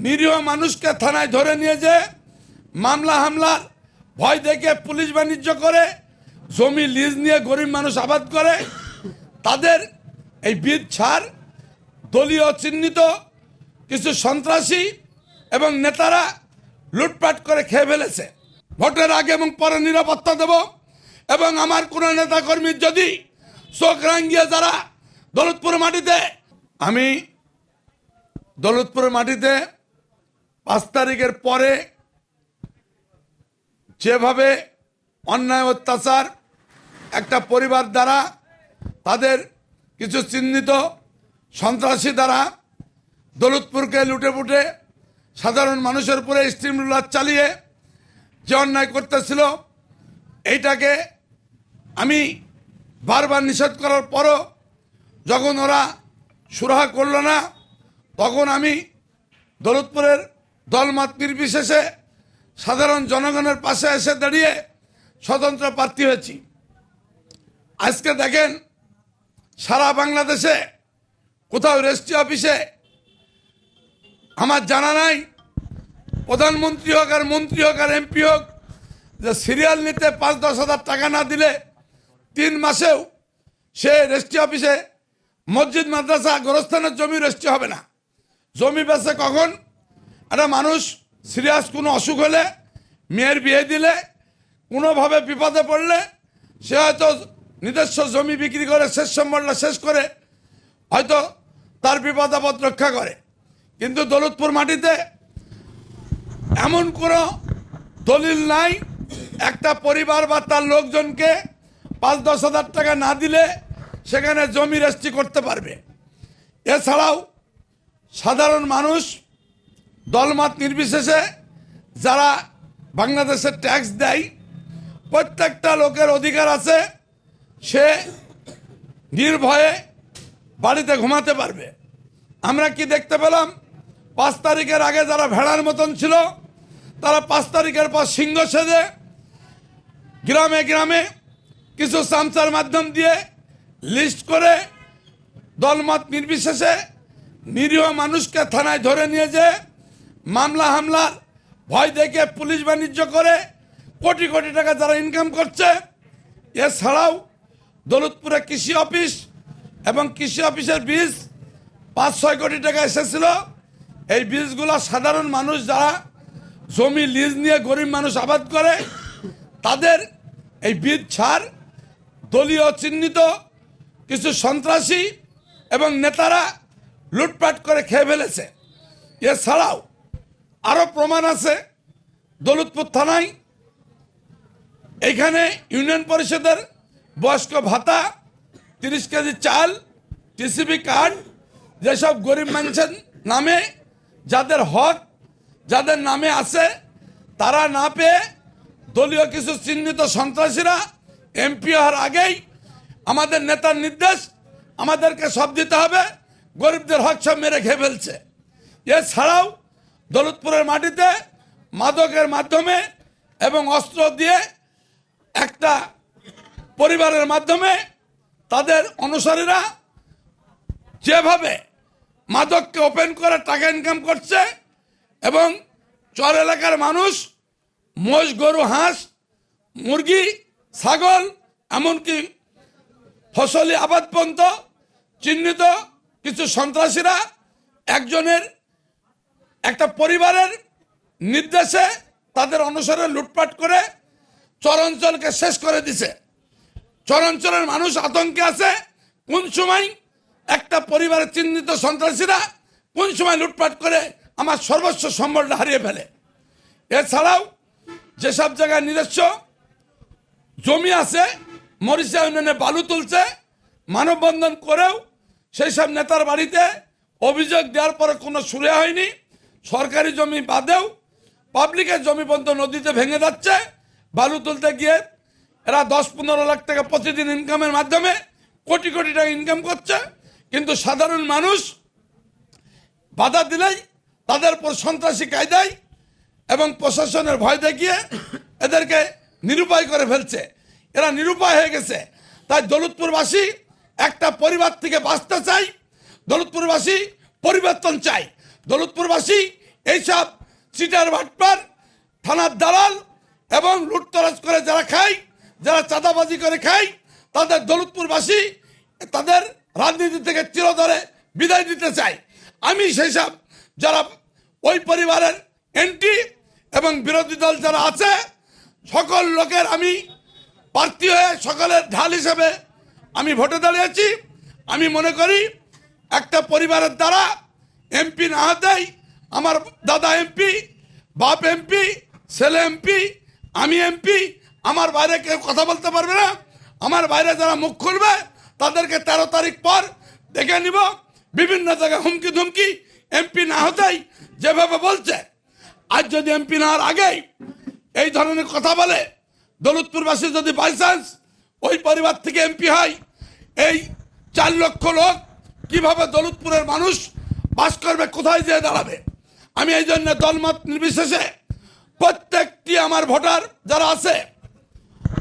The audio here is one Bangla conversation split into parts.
নিরীহ মানুষকে থানায় ধরে নিয়ে যে মামলা হামলার ভয় দেখে পুলিশ বাণিজ্য করে, জমি লিজ নিয়ে গরিব মানুষ আবাদ করে, তাদের এই বিদ ছাড় দলীয় চিহ্নিত কিছু সন্ত্রাসী এবং নেতারা লুটপাট করে খেয়ে ফেলেছে। ভোটের আগে এবং পরে নিরাপত্তা দেব এবং আমার কোনো নেতাকর্মীর যদি চোখ রাঙিয়ে যারা দৌলতপুর মাটিতে, আমি দৌলতপুর মাটিতে 5 তারিখের পরে যেভাবে অন্যায় অত্যাচার একটা পরিবার দ্বারা, তাদের কিছু চিহ্নিত সন্ত্রাসী দ্বারা দৌলতপুরকে লুটে পুটে সাধারণ মানুষের উপরে স্টিম রোলার চালিয়ে যে অন্যায় করতেছিল, এইটাকে আমি বারবার নিষেধ করার পরও যখন ওরা সুরাহা করল না, তখন আমি দৌলতপুরের দলমত নির্বিশেষে সাধারণ জনগণের পাশে এসে দাঁড়িয়ে স্বতন্ত্র প্রার্থী হয়েছি। আজকে দেখেন সারা বাংলাদেশে কোথাও রেজিস্ট্রি অফিসে আমার জানা নাই, প্রধানমন্ত্রী হোক আর মন্ত্রী হোক আর এমপি হোক, যে সিরিয়াল নিতে 5-10 হাজার টাকা না দিলে 3 মাসেও সে রেজিস্ট্রি অফিসে মসজিদ মাদ্রাসা গোরস্থানের জমি রেজিস্ট্রি হবে না। জমি বেচে কখন? একটা মানুষ সিরিয়াস কোনো অসুখ হলে, মেয়ের বিয়ে দিলে, কোনোভাবে বিপদে পড়লে সে হয়তো নিজস্ব জমি বিক্রি করে শেষ সম্বলটা শেষ করে হয়তো তার বিপদ আপদ রক্ষা করে। কিন্তু দৌলতপুর মাটিতে এমন কোনো দলিল নাই একটা পরিবার বা তার লোকজনকে 5-10 হাজার টাকা না দিলে সেখানে জমি রেজিস্ট্রি করতে পারবে। এছাড়াও সাধারণ মানুষ দলমত নির্বিশেষে যারা বাংলাদেশের ট্যাক্স দেয়, প্রত্যেকটা লোকের অধিকার আছে সে নির্ভয়ে বাড়িতে ঘুমাতে পারবে। আমরা কি দেখতে পেলাম? 5 তারিখের আগে যারা ভেড়ার মতন ছিল তারা 5 তারিখের পর সিংহ সেজে গ্রামে গ্রামে কিছু চামচার মাধ্যম দিয়ে লিস্ট করে দলমত নির্বিশেষে নিরীহ মানুষকে থানায় ধরে নিয়ে যে মামলা হামলার ভয় দেখে পুলিশ বাণিজ্য করে কোটি কোটি টাকা যারা ইনকাম করছে। এছাড়াও দৌলতপুরে কৃষি অফিস এবং কৃষি অফিসের বীজ 5-6 কোটি টাকা এসেছিল। এই বীজগুলো সাধারণ মানুষ যারা জমি লিজ নিয়ে গরিব মানুষ আবাদ করে, তাদের এই বীজ ছাড় দলীয় চিহ্নিত কিছু সন্ত্রাসী এবং নেতারা লুটপাট করে খেয়ে ফেলেছে। এছাড়াও আরও প্রমাণ আছে। দৌলতপুর থানায় এইখানে ইউনিয়ন পরিষদের বয়স্ক ভাতা, 30 কেজি চাল, টিসিবি কার্ড, যেসব গরিব মানুষের নামে যাদের হক যাদের নামে আছে তারা না পেয়ে দলীয় কিছু চিহ্নিত সন্ত্রাসীরা এমপি হওয়ার আগেই আমাদের নেতার নির্দেশ আমাদেরকে সব দিতে হবে, গরিবদের হক সব মেরে খেয়ে ফেলছে। এছাড়াও দৌলতপুরের মাটিতে মাদকের মাধ্যমে এবং অস্ত্র দিয়ে একটা পরিবারের মাধ্যমে তাদের অনুসারীরা যেভাবে মাদককে ওপেন করে টাকা ইনকাম করছে এবং চর এলাকার মানুষ মোষ, গরু, হাঁস, মুরগি, ছাগল, এমনকি ফসলি আবাদ পর্যন্ত চিহ্নিত কিছু সন্ত্রাসীরা একজনের একটা পরিবারের নির্দেশে তাদের অনুসারে লুটপাট করে চরাঞ্চলকে শেষ করে দিছে। চরাঞ্চলের মানুষ আতঙ্কে আছে কোন সময় একটা পরিবারের চিহ্নিত সন্ত্রাসীরা কোন সময় লুটপাট করে আমার সর্বস্ব সম্বলটা হারিয়ে ফেলে। এছাড়াও যেসব জায়গায় নিজস্ব জমি আছে, মরিচা ইউনিয়নে বালু তুলছে, মানববন্ধন করেও সেই সব নেতার বাড়িতে অভিযোগ দেওয়ার পরে কোনো সুরে হয়নি। সরকারি জমি বাদেও পাবলিকের জমি পর্যন্ত নদীতে ভেঙে যাচ্ছে। বালু তুলতে গিয়ে এরা 10-15 লাখ টাকা প্রতিদিন ইনকামের মাধ্যমে কোটি কোটি টাকা ইনকাম করছে। কিন্তু সাধারণ মানুষ বাধা দিলেই তাদের উপর সন্ত্রাসী কায়দায় এবং প্রশাসনের ভয় দেখিয়ে এদেরকে নিরুপায় করে ফেলছে। এরা নিরুপায় হয়ে গেছে। তাই দৌলতপুরবাসী একটা পরিবার থেকে বাঁচতে চাই, দৌলতপুরবাসী পরিবর্তন চাই, দৌলতপুরবাসী এইসব চিটার বাটপার থানার দালাল এবং লুটতরাজ করে যারা খায়, যারা চাঁদাবাজি করে খায়, তাদের দৌলতপুরবাসী তাদের রাজনীতি থেকে চিরতরে বিদায় দিতে চায়। আমি সেই সব যারা ওই পরিবারের এন্টি এবং বিরোধী দল যারা আছে সকল লোকের আমি প্রার্থী হয়ে সকলের ঢাল হিসেবে আমি ভোটে দাঁড়িয়েছি। আমি মনে করি একটা পরিবারের দ্বারা এমপি না হতেই আমার দাদা এমপি, বাপ এমপি, ছেলে এমপি, আমি এমপি, আমার বাইরে কেউ কথা বলতে পারবে না। আমার বাইরে যারা মুখ খুলবে তাদেরকে 13 তারিখ পর দেখে নিব। বিভিন্ন জায়গায় হুমকি ধুমকি এমপি না হতেই যেভাবে বলছে, আজ যদি এমপি না হওয়ার আগেই এই ধরনের কথা বলে, দৌলতপুরবাসী যদি বাই চান্স ওই পরিবার থেকে এমপি হয়, এই 4 লক্ষ লোক কিভাবে দৌলতপুরের মানুষ বাস করবে, কোথায় যেয়ে দাঁড়াবে? আমি এই জন্য দলমত নির্বিশেষে প্রত্যেকটি আমার ভোটার যারা আছে,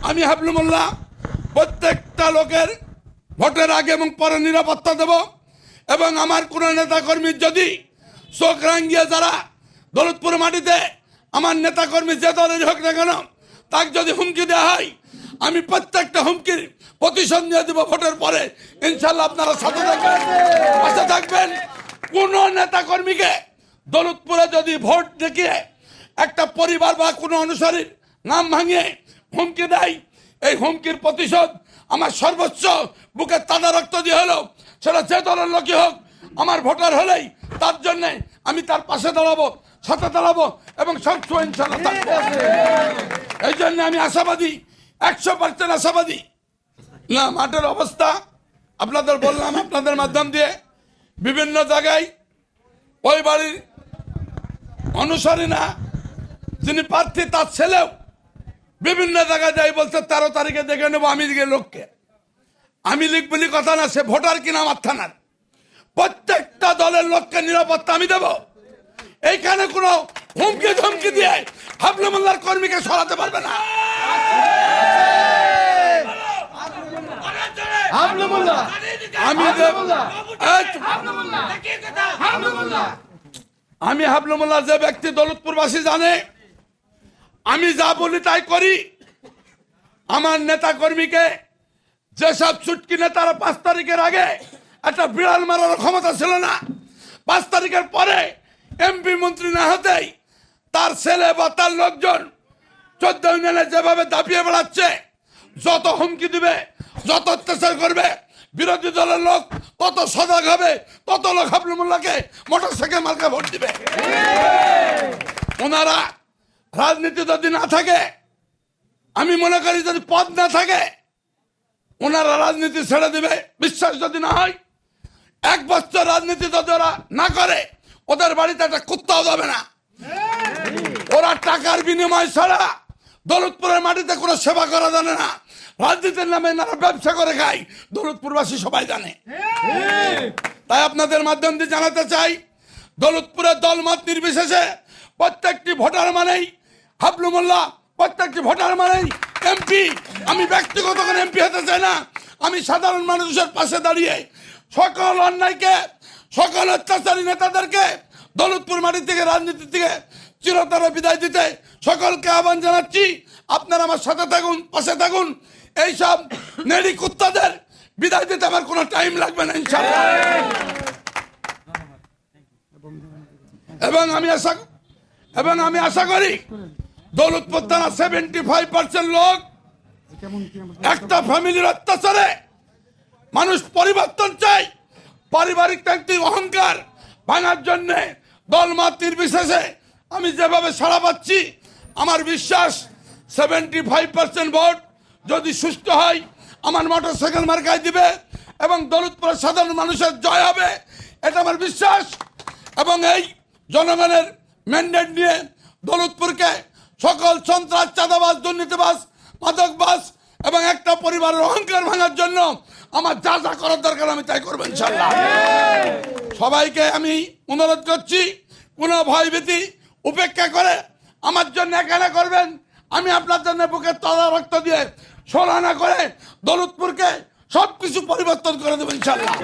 আমি হাবলুমুল্লাহ প্রত্যেকটা লোকের ভোটের আগে এবং পরে নিরাপত্তা দেব। এবং আমার কোনো নেতাকর্মীর যদি চোখ রাঙ্গিয়ে যারা দৌলতপুর মাটিতে আমার নেতাকর্মী যে দলের হোক না কেন তাকে যদি হুমকি দেওয়া হয়, আমি প্রত্যেকটা হুমকির প্রতিশোধ নিয়ে দেবো ভোটের পরে। ইনশাল্লাহ আপনারা সাথে থাকবেন, পাশে থাকবেন। কোন নেতাকর্মীকে দৌলতপুরে যদি ভোট দেখিয়ে একটা পরিবার বা কোনো অনুসারীর নাম ভাঙিয়ে হুমকি দেয়, এই হুমকির প্রতিশোধ আমার সর্বোচ্চ বুকে তাজা রক্ত দিয়ে হলো, সেটা যে দলের লোকই হোক, আমার ভোটার হলেই তার জন্য আমি তার পাশে দাঁড়াবো, সাথে দাঁড়াবো এবং সবসময় ইনশাল্লাহ থাকবো। এই জন্য আমি আশাবাদী, 100% আশাবাদী। না, মাঠের অবস্থা আপনাদের বললাম, আপনাদের মাধ্যম দিয়ে বিভিন্ন জায়গায় ওই বাড়ির অনুসারী না যিনি প্রার্থী তার ছেলেও বিভিন্ন জায়গায় যাই বলছে 13 তারিখে দেখে নেবো আমি লোককে। আমি লিখ বলি কথা না, সে ভোটার কিনা আমার থানার। প্রত্যেকটা দলের লোককে নিরাপত্তা আমি দেব। এইখানে কোনো হুমকি ধমকি দিয়ে হাবলুমুল্লাহর কর্মীকে সরাতে পারবে না। আমি হাবলুমুল্লাহ যে ব্যক্তি দৌলতপুরবাসী জানে, আমি যা বলি তাই করি। আমার নেতা কর্মীকে যেসব চুটকি নেতারা 5 তারিখের আগে একটা বিড়াল মারার ক্ষমতা ছিল না, 5 তারিখের পরে এমপি মন্ত্রী না হতেই তার ছেলে বা তার লোকজন 14 ইউনিয়নে যেভাবে দাপিয়ে বেড়াচ্ছে, যত হুমকি দিবে, যত অত্যাচার করবে, বিরোধী দলের লোক তত সজাগ হবে, তত লোক হাবলুমুল্লাহকে মোটরসাইকেল মার্কা ভোট দিবে। ওনারা রাজনীতি যদি না থাকে, আমি মনে করি যদি পদ না থাকে, ওনারা রাজনীতি ছেড়ে দিবে। বিশ্বাস যদি না হয়, 1 বছর রাজনীতি যদি ওরা না করে, ওদের বাড়িতে একটা কুত্তাও যাবে না। ওরা টাকার বিনিময় ছাড়া দৌলতপুরের মাটিতে কোনো সেবা করা জানে না। রাজনীতির নামে এনারা ব্যবসা করে খায়, দৌলতপুরবাসী সবাই জানে। তাই আপনাদের মাধ্যম দিয়ে জানাতে চাই, দৌলতপুরের দলমত নির্বিশেষে প্রত্যেকটি ভোটার মানেই হাবলুমুল্লাহ, প্রত্যেকটি ভোটার মানেই এমপি। আমি ব্যক্তিগত কোনো এমপি হতে চাই না। আমি সাধারণ মানুষের পাশে দাঁড়িয়ে সকল অন্যায়কে, সকল অত্যাচারী নেতাদেরকে দৌলতপুর মাটি থেকে, রাজনীতি থেকে চিরতরে বিদায় দিতে সকলকে আহ্বান জানাচ্ছি। আপনারা আমার সাথে থাকুন, পাশে থাকুন। এইসব নেড়ি কুত্তাদের বিদায় দিতে আমার কোনো টাইম লাগবে না ইনশাআল্লাহ। এবং আমি আশা করি দৌলতপুর থানা 75% লোক একটা ফ্যামিলির অত্যাচারে মানুষ পরিবর্তন চাই। পারিবারিক তান্ত্রিক অহংকার ভাঙার জন্য দলমত নির্বিশেষে আমি যেভাবে সাড়া পাচ্ছি, আমার বিশ্বাস 75% ভোট যদি সুস্থ হয় আমার মোটরসাইকেল মার্কায় দিবে এবং দৌলতপুরের সাধারণ মানুষের জয় হবে, এটা আমার বিশ্বাস। এবং এই জনগণের ম্যান্ডেট নিয়ে দৌলতপুরকে সকল সন্ত্রাস, চাঁদাবাজ, দুর্নীতিবাজ, মাদকবাজ এবং একটা পরিবারের অহংকার ভাঙার জন্য আমার যা যা করার দরকার আমি তাই করবো ইনশাআল্লাহ। সবাইকে আমি অনুরোধ করছি, কোনো ভয়ভীতি উপেক্ষা করে আমার জন্য এখানে করবেন। আমি আপনার জন্য বুকে তলা রক্ত দিয়ে সরানা করে দৌলতপুরকে সবকিছু পরিবর্তন করে দেবো ইনশাআল্লাহ।